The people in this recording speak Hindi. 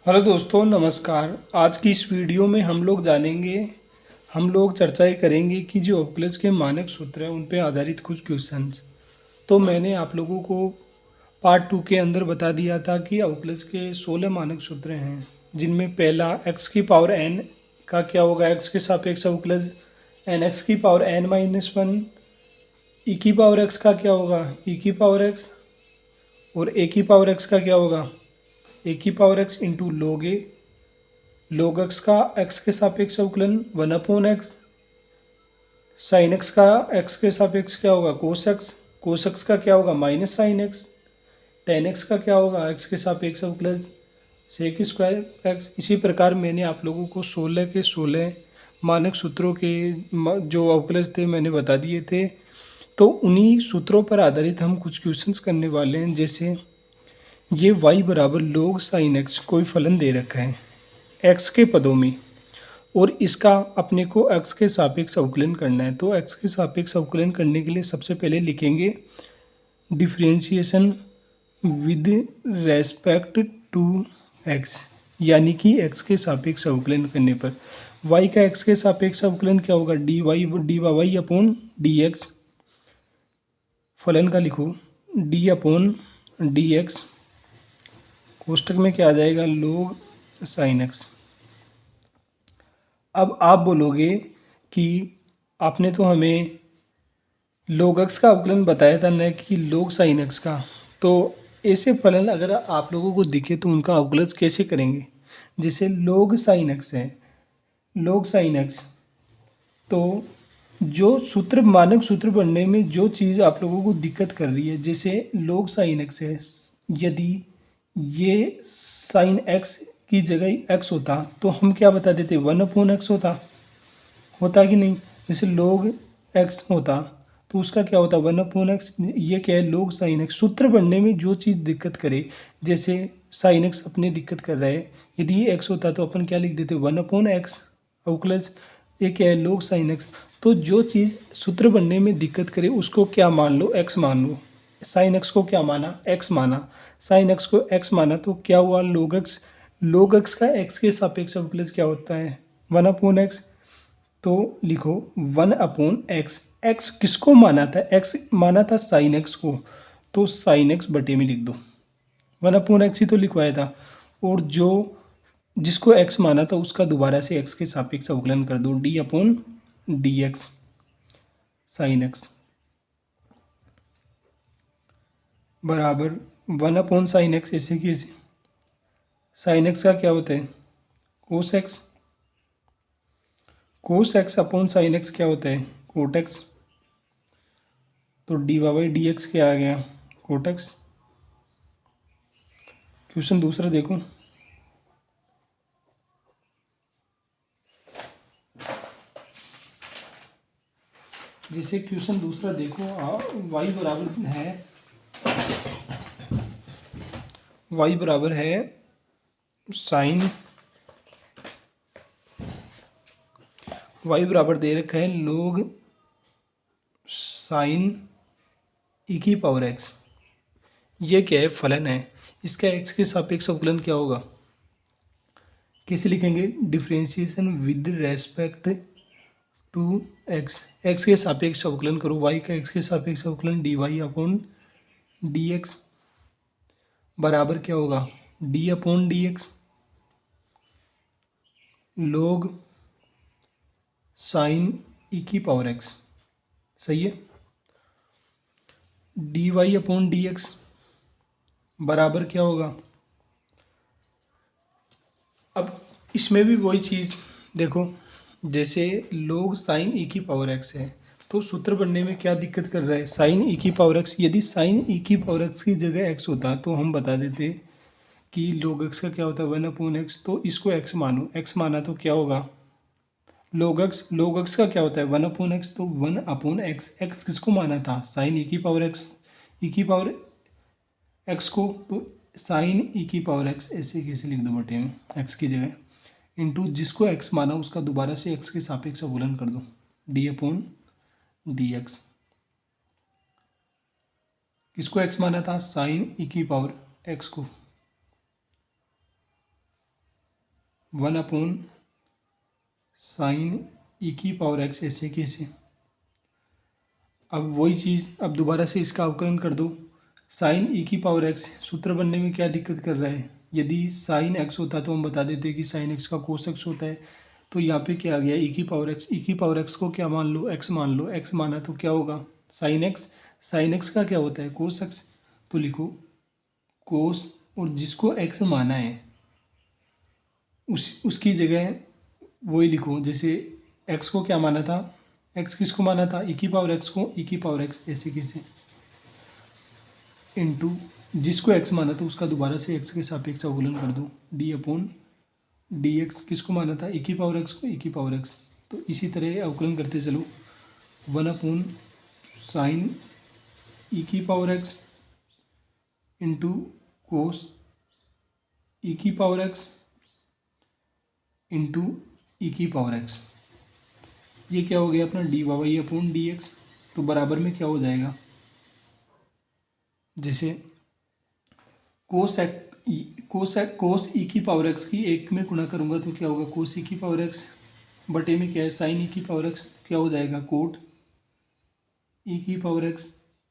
हेलो दोस्तों, नमस्कार। आज की इस वीडियो में हम लोग चर्चाएं करेंगे कि जो अवकलज के मानक सूत्र हैं उन पे आधारित कुछ क्वेश्चंस। तो मैंने आप लोगों को पार्ट 2 के अंदर बता दिया था कि अवकलज के 16 मानक सूत्र हैं, जिनमें पहला x की पावर n का क्या होगा, x के सापेक्ष अवकलज एन एक्स की पावर n माइनस वन, ई की पावर x का क्या होगा, ई की पावर x, और ए की पावर x का क्या होगा, ए की power x into log a, log x का x के सापेक्ष अवकलन 1/x, साइन x का x के सापेक्ष क्या होगा कोस x का क्या होगा minus sine x, ten x का क्या होगा x के सापेक्ष अवकलन सेक स्क्वायर x। इसी प्रकार मैंने आप लोगों को 16 के 16 मानक सूत्रों के जो अवकलज थे मैंने बता दिए थे। तो उन्हीं सूत्रों पर आधारित हम कुछ क्वेश्चंस करने वाले हैं। जैसे ये y बराबर log साइन x कोई फलन दे रखा है x के पदों में, और इसका अपने को x के सापेक्ष अवकलन करना है। तो x के सापेक्ष अवकलन करने के लिए सबसे पहले लिखेंगे differentiation with respect to x, यानी कि x के सापेक्ष अवकलन करने पर y का x के सापेक्ष अवकलन क्या होगा, dy y upon d x. फलन का लिखो d अपॉन डी एक्स, कोष्टक में क्या आ जाएगा log साइन x। अब आप बोलोगे कि आपने तो हमें log x का अवकलन बताया था, न कि log साइन x का। तो ऐसे फलन अगर आप लोगों को दिखे तो उनका अवकलन कैसे करेंगे। जैसे log साइन x है, log साइन x, तो जो सूत्र मानक सूत्र बनने में जो चीज़ आप लोगों को दिक्कत कर रही है, जैसे log साइन x है, यदि ये साइन x की जगह x होता तो हम क्या बता देते, 1/x होता कि नहीं। जैसे log x होता तो उसका क्या होता 1/x। ये क्या है log साइन x। सूत्र बनने में जो चीज़ दिक्कत करे, जैसे साइन x अपने दिक्कत कर रहा है, यदि ये x होता तो अपन क्या लिख देते 1/x अवकलज। ये क्या है log साइन x। तो जो चीज़ सूत्र बनने में दिक्कत करे उसको क्या मान लो, x मान लो। साइन x को क्या माना, x माना। साइन x को x माना तो क्या हुआ log x। log x का x के सापेक्ष अवकलज क्या होता है 1/x। तो लिखो 1/x। x किसको माना था, x माना था साइन x को, तो साइन x बटे में लिख दो, 1/x ही तो लिखवाया था। और जो जिसको x माना था उसका दोबारा से x के सापेक्ष अवकलन कर दो, d/dx साइन x बराबर 1/साइन x। ऐसे की ऐसे साइन x का क्या होता है कोस x, कोस x अपॉन साइन x क्या होता है कोट x। तो dy/dx क्या आ गया कोट x। क्वेश्चन दूसरा देखो, जैसे क्वेश्चन दूसरा देखो, y बराबर है साइन, y बराबर दे रखा है log साइन e की पावर x। ये क्या है फलन है, इसका x के सापेक्ष अवकलन क्या होगा, कैसे लिखेंगे, differentiation with respect to x। x के सापेक्ष अवकलन करो, y का x के सापेक्ष अवकलन dy/dx बराबर क्या होगा d/dx log साइन e की पावर x। सही है। dy/dx बराबर क्या होगा, अब इसमें भी वही चीज़ देखो, जैसे log साइन e की पावर x है, तो सूत्र बनने में क्या दिक्कत कर रहा है साइन e की पावर x। यदि साइन e की पावर x की जगह x होता तो हम बता देते कि log x का क्या होता है 1/x। तो इसको x मानो, x माना तो क्या होगा log x का क्या होता है 1/x। तो 1/x, x किसको माना था साइन e की पावर x, e की पावर x को, तो साइन e की पावर x ऐसे कैसे लिख दो बटे में x की जगह, इंटू जिसको x माना उसका दोबारा से x के सापेक्ष अवकलन कर दो d/dx। किसको x माना था साइन e की पावर x को, 1/sin e⁻x ऐसे कैसे। अब वही चीज़, अब दोबारा से इसका अवकलन कर दो। sin e⁻x सूत्र बनने में क्या दिक्कत कर रहा है। यदि sin x होता तो हम बता देते कि sin x का cos x होता है। तो यहाँ पे क्या आ गया e⁻x को क्या मान लो, x मान लो। x माना तो क्या होगा sin x का क्या होता है cos x। तो लिखो cos, और जिसको x माना है उसकी जगह वही लिखो। जैसे x को क्या माना था, x किसको माना था e⁻x को, e⁻x ऐसे कैसे इंटू जिसको x माना था उसका दोबारा से x के सापेक्ष अवकलन कर दो। d/dx किसको माना था e⁻x को, e⁻x। तो इसी तरह अवकलन करते चलो। 1/sin e⁻x into cos e⁻x into e⁻x। ये क्या हो गया अपना dy/dx। तो बराबर में क्या हो जाएगा, जैसे कोस e⁻x की एक में गुणा करूँगा तो क्या होगा कोस e⁻x बटे में क्या है sin e⁻x, क्या हो जाएगा कोट e⁻x